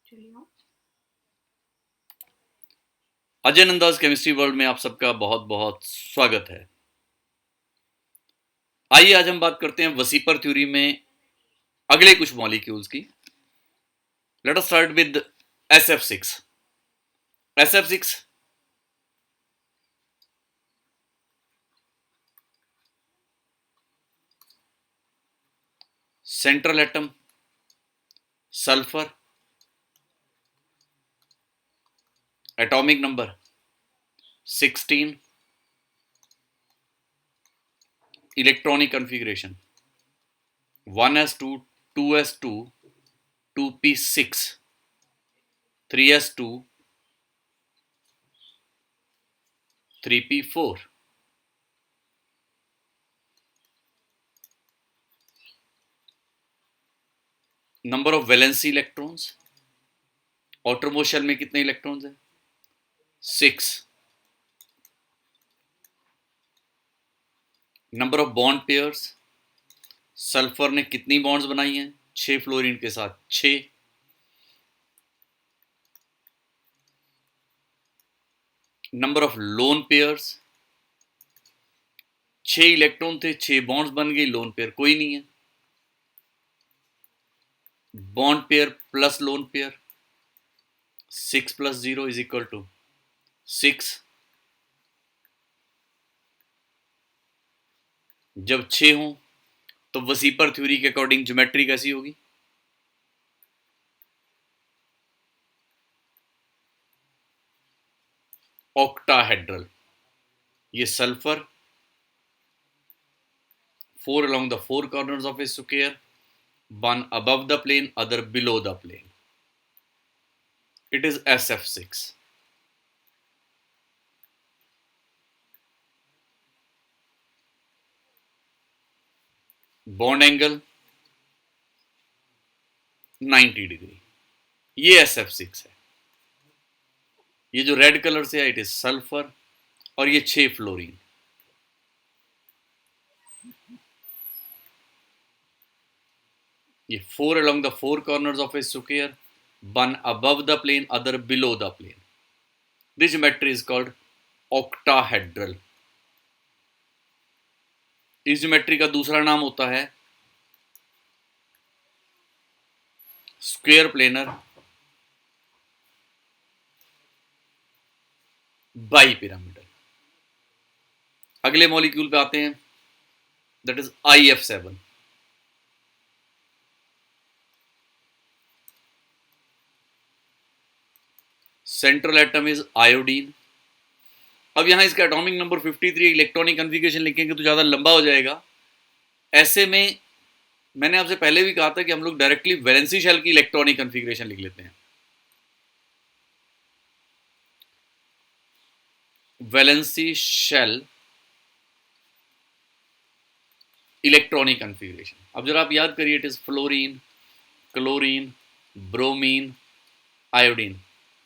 चलिए। Ajay Nanda's chemistry world में आप सबका बहुत बहुत स्वागत है। आइए आज हम बात करते हैं वसीपर थ्योरी में अगले कुछ मॉलिक्यूल्स की। Let us start with SF6। SF6 central atom sulphur, atomic number 16, electronic configuration 1s2, 2s2, 2p6, 3s2, 3p4। Number of valency electrons, outermost shell में कितने इलेक्ट्रॉन्स हैं? 6। Number of bond pairs, sulphur ने कितनी bonds बनाई हैं? 6 fluorine के साथ 6। Number of lone pairs, 6 electron थे, 6 बॉन्ड्स बन गई, लोन पेयर कोई नहीं है। Bond pair plus lone pair 6 plus 0 is equal to 6। जब 6 हो तो वसीपर थ्योरी के अकॉर्डिंग ज्योमेट्री कैसी होगी? ऑक्टाहेड्रल। ये sulphur 4 along the 4 corners of a square, one above the plane, other below the plane. It is SF6. Bond angle 90 degree. ये SF6 है। ये जो रेड कलर से है इट इज सल्फर और ये 6 फ्लोरीन। ये 4 along the 4 corners of a square, one above the plane, other below the plane. This geometry is called octahedral. इस ज्योमेट्री का दूसरा नाम होता है स्क्वायर प्लेनर बाई पिरामिडल। अगले मॉलिक्यूल पे आते हैं, that is IF7। Central atom is iodine. अब यहां इसका एटॉमिक नंबर 53, इलेक्ट्रॉनिक कॉन्फ़िगरेशन लिखेंगे तो ज्यादा लंबा हो जाएगा। ऐसे में मैंने आपसे पहले भी कहा था कि हम लोग डायरेक्टली वैलेंसी शेल की इलेक्ट्रॉनिक कॉन्फ़िगरेशन लिख लेते हैं। Valency shell electronic configuration. अब जरा आप याद करिए, it is fluorine, chlorine, bromine, iodine.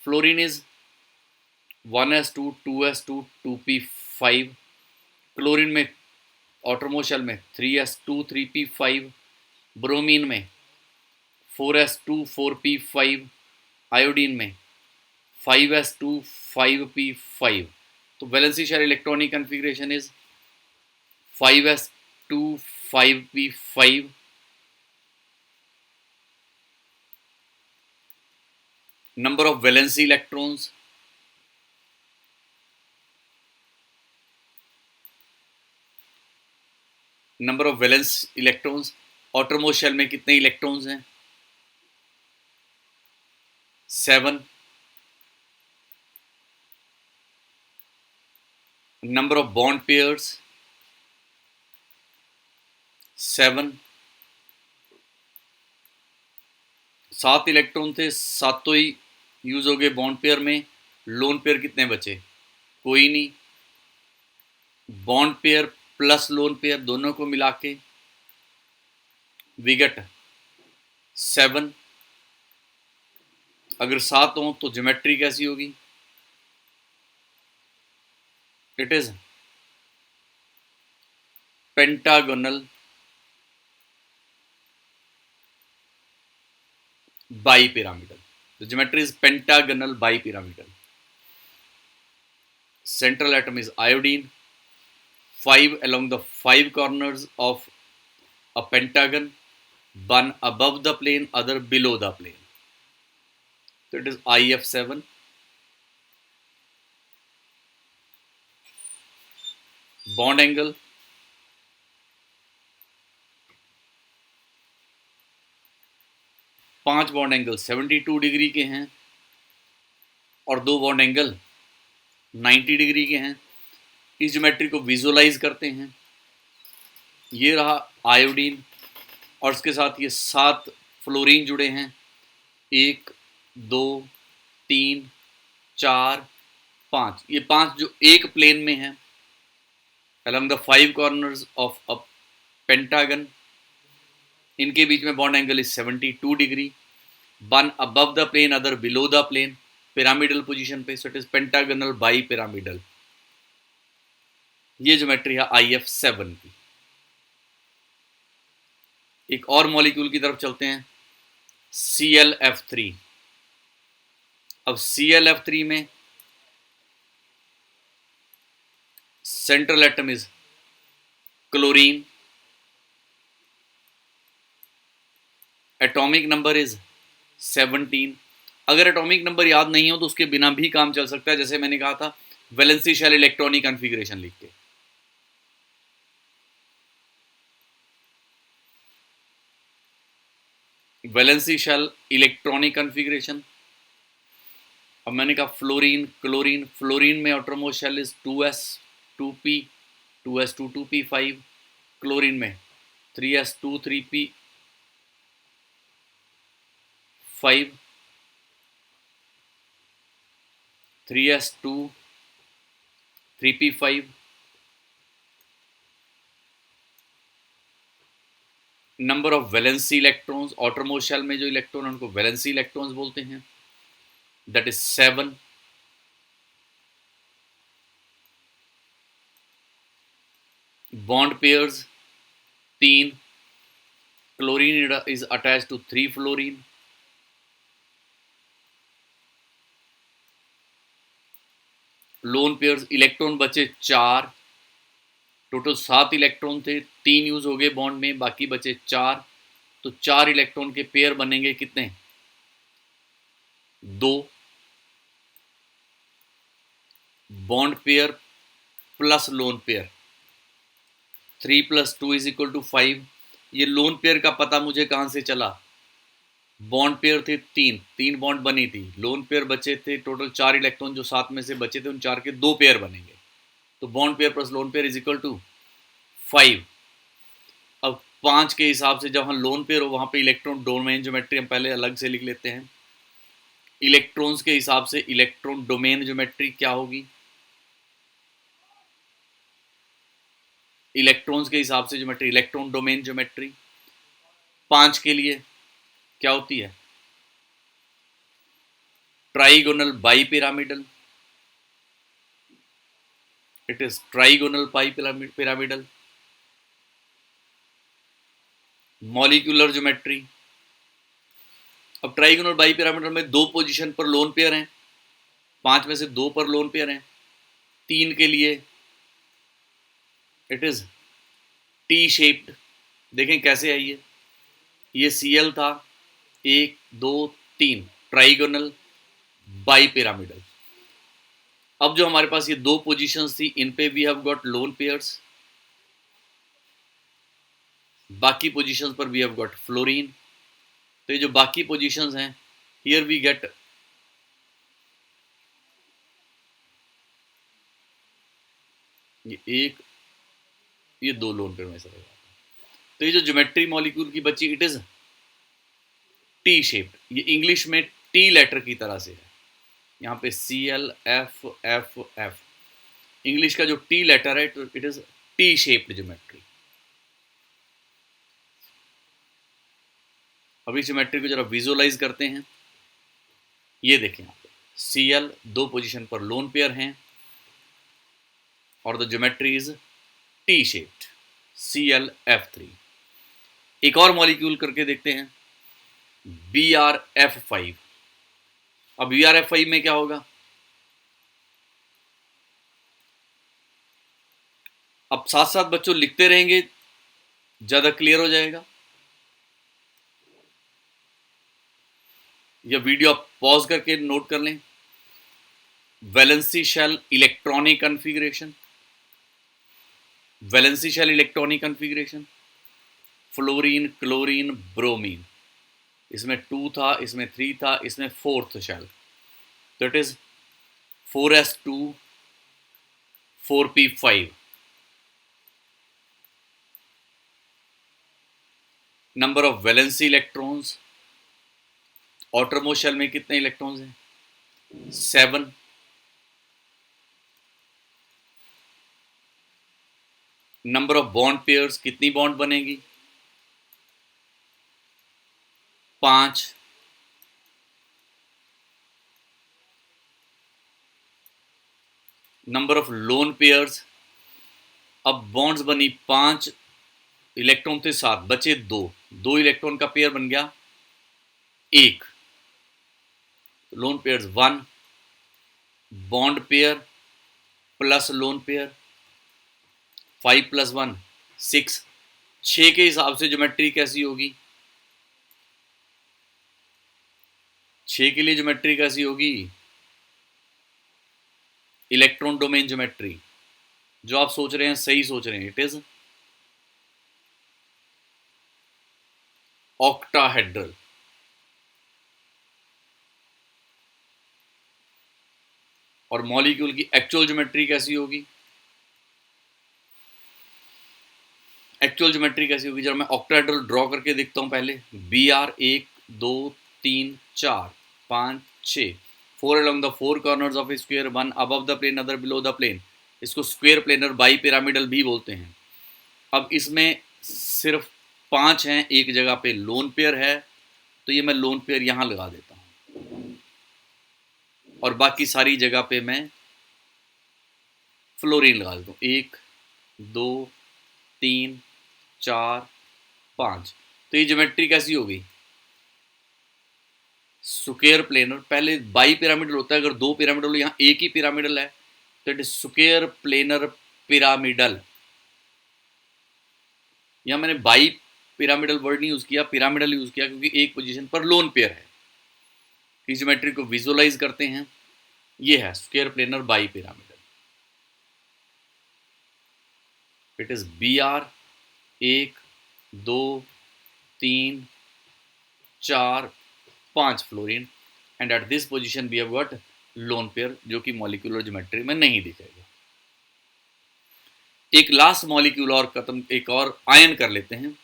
Fluorine is 1s2, 2s2, 2p5। Chlorine में ऑटोमोस्ट शेल में 3s2, 3p5। ब्रोमीन में 4s2, 4p5। आयोडीन में 5s2, 5p5। तो valency shell electronic configuration is 5s2, 5p5। number of valency electrons, number of valence electrons, outermost shell में कितने electrons हैं? 7। Number of bond pairs 7। 7 electron थे, सातों ही use हो गए बॉन्ड पेयर में। लोन पेयर कितने बचे? कोई नहीं। Bond pair plus lone pair दोनों को मिला के वी गेट 7। अगर 7 हो तो ज्योमेट्री कैसी होगी? It is pentagonal bi pyramidal. The geometry is pentagonal bipyramidal. Central atom is iodine. 5 along the 5 corners of a pentagon, one above the plane, other below the plane. So it is IF7. Bond angle, पांच bond angle 72 degree के हैं और दो bond angle 90 degree के हैं। इस geometry को visualise करते हैं। ये रहा आयोडीन और इसके साथ ये 7 फ्लोरीन जुड़े हैं। 1 2 3 4 5, ये 5 जो एक प्लेन में है along the 5 corners of a pentagon. इनके बीच में bond angle is 72 degree. One above the plane, other below the plane, pyramidal position पे। So it is pentagonal bipyramidal. ये ज्योमेट्री है IF7 की। एक और मॉलिक्यूल की तरफ चलते हैं, ClF3। अब ClF3 में central atom is chlorine, atomic number is 17। अगर एटॉमिक नंबर याद नहीं हो तो उसके बिना भी काम चल सकता है। जैसे मैंने कहा था, वैलेंसी शेल इलेक्ट्रॉनिक कॉन्फ़िगरेशन लिख के। Valency shell electronic configuration. अब मैंने कहा फ्लोरीन, क्लोरीन। फ्लोरीन में outermost shell is 2s 2p 2s2 2p5। Chlorine में 3s2 3p 5 3s2 3p5। Number of valency electrons, outermost shell में जो इलेक्ट्रॉन है उनको वैलेंसी इलेक्ट्रॉन्स बोलते हैं, that is 7। Bond pairs 3। Chlorine is attached to 3 fluorine. Lone pairs, electron बचे 4। Total 7 electron थे, 3 use हो गए बॉन्ड में, बाकी बचे 4। तो 4 इलेक्ट्रॉन के पेयर बनेंगे कितने? 2। Bond pair plus lone pair, 3 + 2 = 5। ये लोन पेयर का पता मुझे कहां से चला? बॉन्ड पेयर थे 3 बॉन्ड बनी थी, लोन पेयर बचे थे, टोटल 4 इलेक्ट्रॉन जो 7 में से बचे थे उन 4 के 2 पेयर बनेंगे। तो bond pair plus lone pair = 5। अब 5 के हिसाब से जब हम लोन पेयर हो वहां पे इलेक्ट्रॉन डोमेन ज्योमेट्री हम पहले अलग से लिख लेते हैं। इलेक्ट्रॉन्स के हिसाब से इलेक्ट्रॉन डोमेन ज्योमेट्री क्या होगी? इलेक्ट्रॉन्स के हिसाब से ज्योमेट्री, इलेक्ट्रॉन डोमेन ज्योमेट्री 5 के लिए क्या होती है? Trigonal bi pyramidal. It is trigonal bi pyramidal. Molecular geometry. अब ट्राइगोनल बाई पिरामिडल में 2 पोजीशन पर लोन पेयर हैं, 5 में से 2 पर लोन पेयर हैं। 3 के लिए इट इज टी शेप्ड। देखें कैसे है ये Cl था, 1 2 3, ट्राइगोनल बाई पिरामिडल। अब जो हमारे पास ये 2 पोजीशंस थी, इन पे we have got lone pairs, बाकी पोजीशंस पर वी हैव गॉट फ्लोरीन। तो ये जो बाकी पोजीशंस हैं, हियर वी गेट ये 1, ये 2 लोन पेयर में से रहेगा। तो ये जो ज्योमेट्री मॉलिक्यूल की बची, इट इज टी शेप्ड। ये इंग्लिश में टी लेटर की तरह से है, यहाँ पे ClF इंग्लिश का जो टी लेटर है, it is T shaped geometry. अब इस ज्योमेट्री को जरा विजुअलाइज करते हैं। ये देखें यहाँ पे Cl 2 पोजीशन पर लोन पेयर हैं और the geometry is T shaped, ClF3। एक और मॉलिक्यूल करके देखते हैं, BrF5। अब VRFI में क्या होगा, अब साथ साथ बच्चों लिखते रहेंगे, ज्यादा क्लियर हो जाएगा। या वीडियो आप पॉज करके नोट कर लें। Valency shell electronic configuration, valency shell electronic configuration, fluorine, chlorine, bromine, इसमें 2 था, इसमें 3 था, इसमें 4th shell, that is 4s2 4p5। Number of valency electrons, outermost shell में कितने इलेक्ट्रॉन्स हैं, 7। नंबर ऑफ बॉन्ड पेयर्स, कितनी बॉन्ड बनेगी, 5। नंबर ऑफ लोन पेयर्स, अब बॉन्ड्स बनी 5, इलेक्ट्रॉन थे 7, बचे 2 इलेक्ट्रॉन का पेयर बन गया 1, lone pairs 1, bond pair plus lone pair 5 + 1 6। 6 के हिसाब से ज्योमेट्री कैसी होगी, 6 के लिए ज्योमेट्री कैसी होगी, इलेक्ट्रॉन डोमेन ज्योमेट्री। जो आप सोच रहे हैं सही सोच रहे हैं, इट इज ऑक्टाहेड्रल। और मॉलिक्यूल की एक्चुअल ज्योमेट्री कैसी होगी, एक्चुअल ज्योमेट्री कैसी होगी, जब मैं ऑक्टाहेड्रल ड्रॉ करके देखता हूं पहले, BR 1 2 3 4 5 6, 4 along the 4 corners of a square, 1 above the plane, other below the plane। इसको स्क्वेयर प्लेनर बाई पिरामिडल भी बोलते हैं। अब इसमें सिर्फ 5 हैं, एक जगह पे लोन पेयर है, तो ये मैं लोन पेयर यहां लगा देता हूं, और बाकी सारी जगह पे मैं फ्लोरीन लगा देता हूं, 1 2 3 4 5। तो ये ज्योमेट्री कैसी होगी, स्क्वायर प्लेनर। पहले बाई पिरामिडल होता है, अगर 2 पिरामिडल, यहां एक ही पिरामिडल है, तो it is square planar pyramidal. यहां मैंने बाई पिरामिडल वर्ड नहीं यूज किया, पिरामिडल यूज किया, क्योंकि एक पोजीशन पर लोन पेयर है। इस ज्योमेट्री को विजुअलाइज करते हैं, ये है square planar bipyramidal. It is BR 1 2 3 4 5 fluorine, and at this position we have got lone pair, जो कि मॉलिक्यूलर ज्योमेट्री में नहीं दिखेगा। एक लास्ट मॉलिक्यूल और खत्म, एक और आयन कर लेते हैं,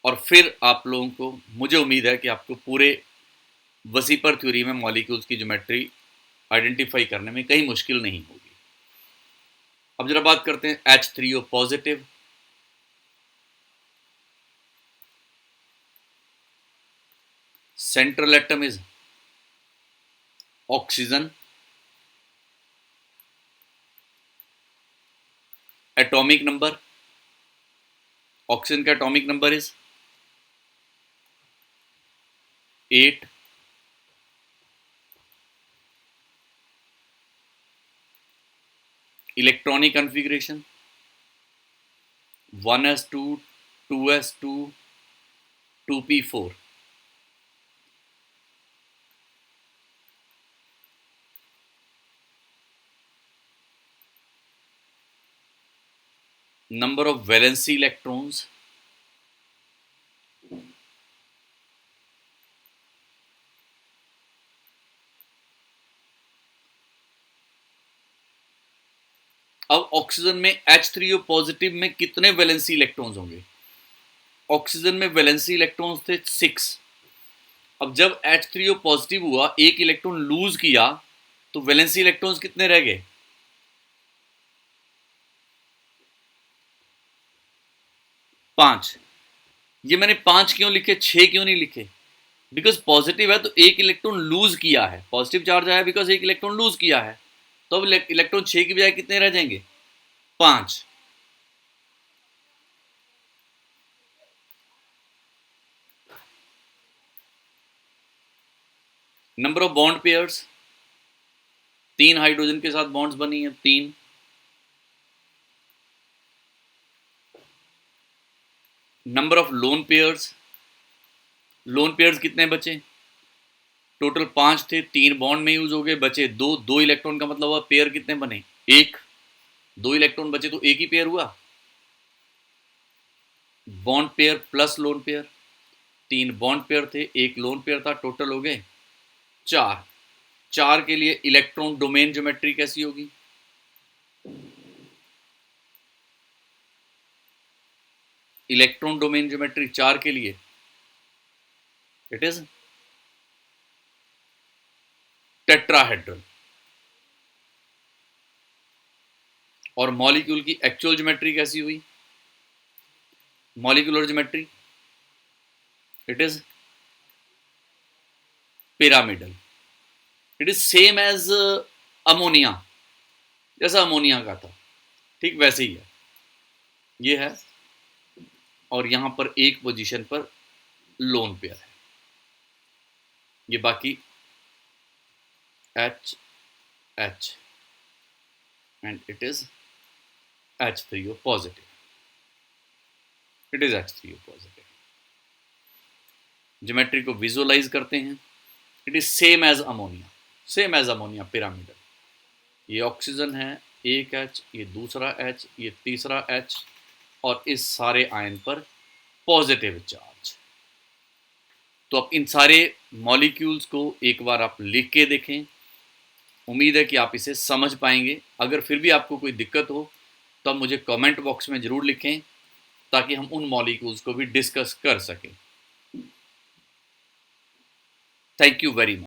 और फिर आप लोगों को, मुझे उम्मीद है कि आपको पूरे वसीपर थ्योरी में मॉलिक्यूल्स की ज्योमेट्री आइडेंटिफाई करने में कहीं मुश्किल नहीं होगी। अब जरा बात करते हैं H3O positive. Central atom is oxygen, atomic number, oxygen का atomic number is 8। Electronic configuration 1s2 2s2 2p4। number of valency electrons, अब ऑक्सीजन में H3O पॉजिटिव में कितने वैलेंसी इलेक्ट्रॉन्स होंगे, ऑक्सीजन में वैलेंसी इलेक्ट्रॉन्स थे 6। अब जब H3O पॉजिटिव हुआ, एक इलेक्ट्रॉन लूज किया, तो वैलेंसी इलेक्ट्रॉन्स कितने रह गए, 5। ये मैंने 5 क्यों लिखे, 6 क्यों नहीं लिखे, बिकॉज पॉजिटिव है तो एक इलेक्ट्रॉन लूज किया है, पॉजिटिव चार्ज आया बिकॉज एक इलेक्ट्रॉन लूज किया है, तो अब इलेक्ट्रॉन 6 की बजाय कितने रह जाएंगे, 5। Number of bond pairs, 3 hydrogen के साथ बॉन्ड्स बनी है 3। Number of lone pairs, lone pairs कितने बचे? टोटल 5 थे, 3 बॉन्ड में यूज हो गए, बचे 2। 2 इलेक्ट्रॉन का मतलब हुआ पेयर कितने बने? 1। 2 इलेक्ट्रॉन बचे तो एक ही पेयर हुआ। Bond pair plus lone pair, 3 bond pair थे, 1 लोन पेयर था, टोटल हो गए 4। 4 के लिए इलेक्ट्रॉन डोमेन ज्योमेट्री कैसी होगी? इलेक्ट्रॉन डोमेन ज्योमेट्री 4 के लिए इट इज टेट्राहेड्रल। और मॉलिक्यूल की एक्चुअल ज्योमेट्री कैसी हुई? Molecular geometry it is pyramidal. It is same as ammonia, जैसा अमोनिया का था, ठीक वैसे ही है ये है। और यहां पर एक पोजीशन पर लोन पेयर है, ये बाकी H H and it is H3O positive, it is H3O positive। Geometry को विजुअलाइज करते हैं, it is same as ammonia, same as ammonia pyramidal. ये ऑक्सीजन है, एक H, ये दूसरा H, ये तीसरा H, और इस सारे आयन पर पॉजिटिव चार्ज। तो अब इन सारे मॉलिक्यूल्स को एक बार आप लिख के देखें, उम्मीद है कि आप इसे समझ पाएंगे। अगर फिर भी आपको कोई दिक्कत हो तो आप मुझे कमेंट बॉक्स में ज़रूर लिखें, ताकि हम उन मॉलिक्यूल्स को भी डिस्कस कर सकें। Thank you very much.